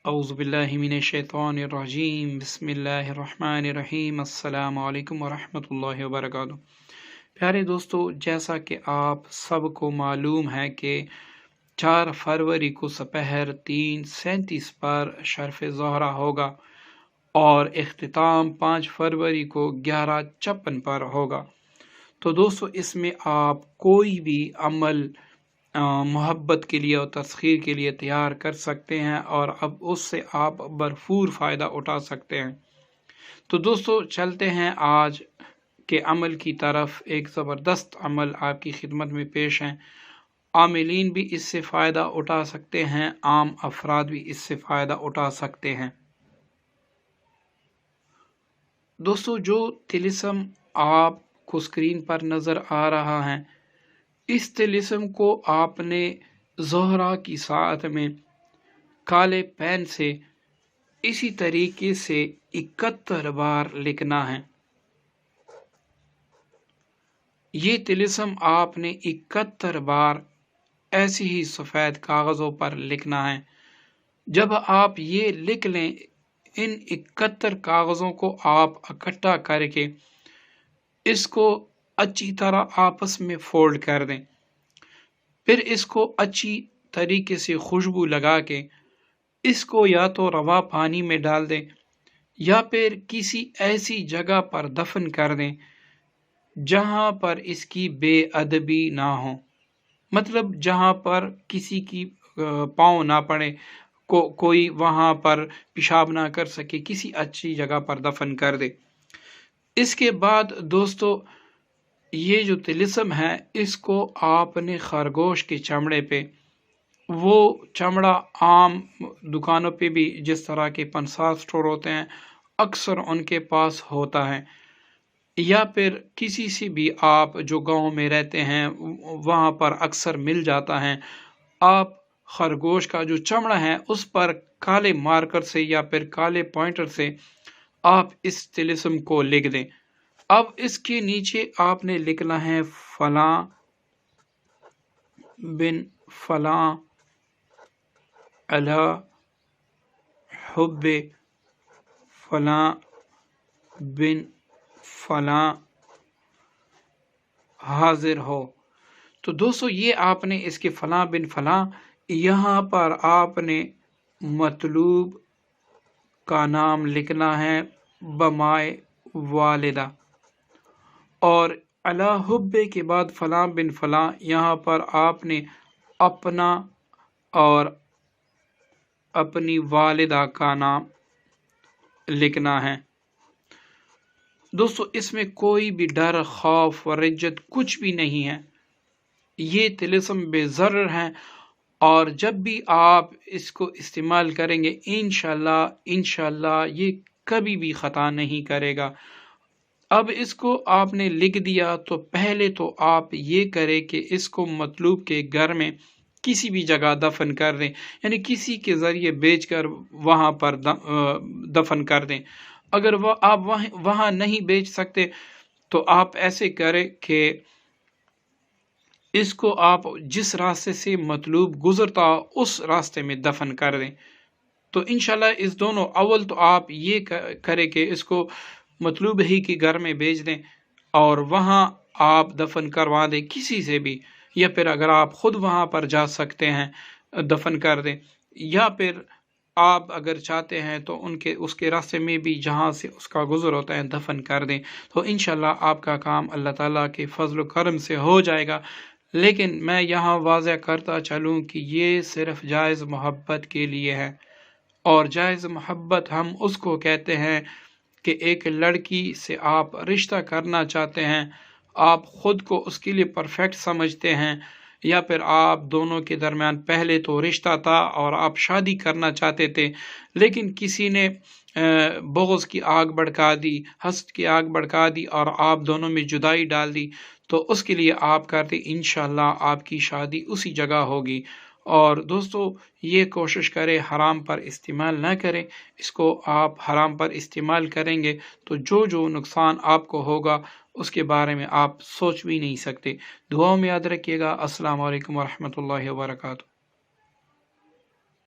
औज़ुबिल्लाहिमिनश्शैतानिर्रजीम बिस्मिल्लाहिर्रहमानिर्रहीम अस्सलामु अलैकुम वरहमतुल्लाहि वबरकातुहू। प्यारे दोस्तों, जैसा कि आप सबको मालूम है कि 4 फरवरी को सपहर 3:37 पर शर्फ़ ज़ोहरा होगा और इख्तिताम 5 फरवरी को 11:56 पर होगा। तो दोस्तों, इसमें आप कोई भी अमल मोहब्बत के लिए और तस्खीर के लिए तैयार कर सकते हैं और अब उससे आप भरपूर फ़ायदा उठा सकते हैं। तो दोस्तों, चलते हैं आज के अमल की तरफ। एक ज़बरदस्त अमल आपकी खिदमत में पेश हैं। आमिलीन भी इससे फ़ायदा उठा सकते हैं, आम अफराद भी इससे फ़ायदा उठा सकते हैं। दोस्तों, जो तिलिस्म आपको स्क्रीन पर नज़र आ रहा है, इस तिलिस्म को आपने ज़ोहरा की साथ में काले पेन से इसी तरीके से 71 बार लिखना है। ये तिलिस्म आपने 71 बार ऐसे ही सफ़ेद कागज़ों पर लिखना है। जब आप ये लिख लें, इन 71 कागज़ों को आप इकट्ठा करके इसको अच्छी तरह आपस में फोल्ड कर दें। फिर इसको अच्छी तरीके से खुशबू लगा के इसको या तो रवा पानी में डाल दें या फिर किसी ऐसी जगह पर दफन कर दें जहां पर इसकी बेअदबी ना हो, मतलब जहां पर किसी की पाँव ना पड़े, कोई वहां पर पेशाब ना कर सके, किसी अच्छी जगह पर दफन कर दे। इसके बाद दोस्तों, ये जो तिलिस्म है, इसको आपने खरगोश के चमड़े पे, वो चमड़ा आम दुकानों पे भी जिस तरह के पंसार स्टोर होते हैं, अक्सर उनके पास होता है, या फिर किसी से भी आप जो गांव में रहते हैं वहाँ पर अक्सर मिल जाता है। आप खरगोश का जो चमड़ा है उस पर काले मार्कर से या फिर काले पॉइंटर से आप इस तिलिस्म को लिख दें। अब इसके नीचे आपने लिखना है फलां बिन फलां अला हुब्बे फलां बिन फलां हाजिर हो। तो दोस्तों, ये आपने इसके फलां बिन फलां, यहाँ पर आपने मतलूब का नाम लिखना है बमाए वालिदा, और अला हुब्बे के बाद फलां बिन फलां, यहाँ पर आपने अपना और अपनी वालिदा का नाम लिखना है। दोस्तों, इसमें कोई भी डर, खौफ और इज्जत कुछ भी नहीं है। ये तिलिस्म बेज़र्र है और जब भी आप इसको इस्तेमाल करेंगे, इंशाल्लाह ये कभी भी ख़ता नहीं करेगा। अब इसको आपने लिख दिया तो पहले तो आप ये करें कि इसको मतलूब के घर में किसी भी जगह दफन कर दें, यानी किसी के ज़रिए बेचकर वहाँ पर दफन कर दें। अगर आप वहाँ नहीं बेच सकते तो आप ऐसे करें कि इसको आप जिस रास्ते से मतलूब गुजरता उस रास्ते में दफन कर दें। तो इंशाल्लाह इस दोनों, अव्वल तो आप ये करें कि इसको मतलूब ही के घर में भेज दें और वहाँ आप दफन करवा दें किसी से भी, या फिर अगर आप खुद वहाँ पर जा सकते हैं दफन कर दें, या फिर आप अगर चाहते हैं तो उसके रास्ते में भी जहाँ से उसका गुज़र होता है दफन कर दें। तो इंशाल्लाह आपका काम अल्लाह ताला के फजल करम से हो जाएगा। लेकिन मैं यहाँ वाज़ह करता चलूँ कि ये सिर्फ़ जायज़ मोहब्बत के लिए है, और जायज़ मोहब्बत हम उसको कहते हैं कि एक लड़की से आप रिश्ता करना चाहते हैं, आप ख़ुद को उसके लिए परफेक्ट समझते हैं, या फिर आप दोनों के दरमियान पहले तो रिश्ता था और आप शादी करना चाहते थे, लेकिन किसी ने बुग़्ज़ की आग भड़का दी, हसद की आग भड़का दी और आप दोनों में जुदाई डाल दी, तो उसके लिए आप करते, इंशाल्लाह आपकी शादी उसी जगह होगी। और दोस्तों, ये कोशिश करें हराम पर इस्तेमाल ना करें। इसको आप हराम पर इस्तेमाल करेंगे तो जो नुकसान आपको होगा उसके बारे में आप सोच भी नहीं सकते। दुआओं में याद रखिएगा। अस्सलाम वालेकुम वरहमतुल्लाहि वबरकातुहू।